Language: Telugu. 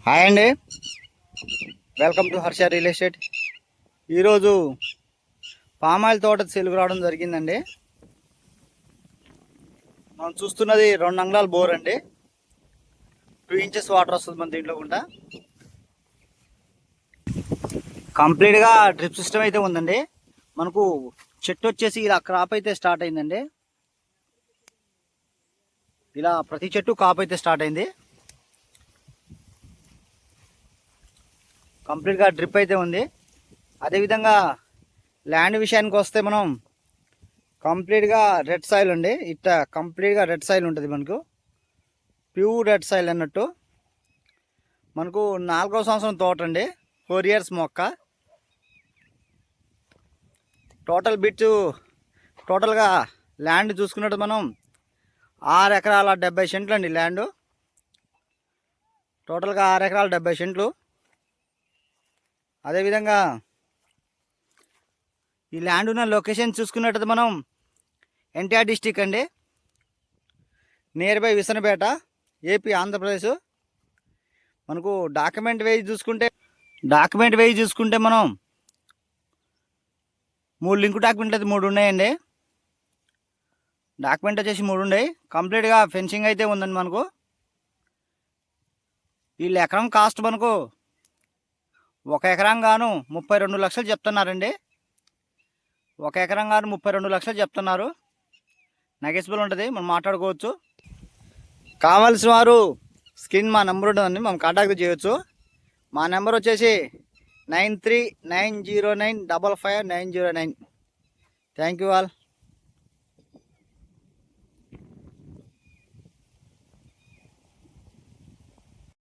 హాయ్ అండి, welcome to Harsha real estate. ఈరోజు పామాయిల్ తోట సేల్కి రావడం జరిగిందండి. మనం చూస్తున్నది 2 అంగుళాల బోర్ అండి. 2 ఇంచెస్ వాటర్ వస్తుంది మన దీంట్లో కూడా. కంప్లీట్గా డ్రిప్ సిస్టమ్ అయితే ఉందండి. మనకు చెట్టు వచ్చేసి ఇలా క్రాప్ అయితే స్టార్ట్ అయిందండి. ఇలా ప్రతి చెట్టు కాప్ అయితే స్టార్ట్ అయింది. కంప్లీట్గా డ్రిప్ అయితే ఉంది. అదేవిధంగా ల్యాండ్ విషయానికి వస్తే మనం కంప్లీట్గా రెడ్ సాయిల్ అండి. ఇట్లా కంప్లీట్గా రెడ్ సాయిల్ ఉంటుంది మనకు, ప్యూర్ రెడ్ సాయిల్ అన్నట్టు. మనకు 4వ సంవత్సరం తోట అండి, 4 ఇయర్స్ మొక్క. టోటల్గా ల్యాండ్ చూసుకున్నట్టు మనం 6 ఎకరాల 70 సెంట్లు అండి ల్యాండ్. టోటల్గా 6 ఎకరాల 70 సెంట్లు. అదేవిధంగా ఈ ల్యాండ్ ఉన్న లొకేషన్ చూసుకున్నట్టు మనం ఎన్టీఆర్ డిస్టిక్ అండి, near by Visanapeta, AP, Andhra Pradesh. మనకు డాక్యుమెంట్ వైజ్ చూసుకుంటే మనం 3 లింక్ డాక్యుమెంట్లు అయితే 3 ఉన్నాయండి. డాక్యుమెంట్ వచ్చేసి 3 ఉన్నాయి. కంప్లీట్గా ఫెన్సింగ్ అయితే ఉందండి మనకు. వీళ్ళు ఎకరం కాస్ట్ మనకు 1 ఎకరం గాను 32 లక్షలు చెప్తున్నారండి. 1 ఎకరం గాను 32 లక్షలు చెప్తున్నారు. నెగెసిబుల్ ఉంటుంది, మనం మాట్లాడుకోవచ్చు. కావాల్సిన వారు స్క్రీన్ మా నెంబర్ ఉంటుందండి, మనం కాంటాక్ట్ చేయవచ్చు. మా నెంబర్ వచ్చేసి 9390955909. Thank you all.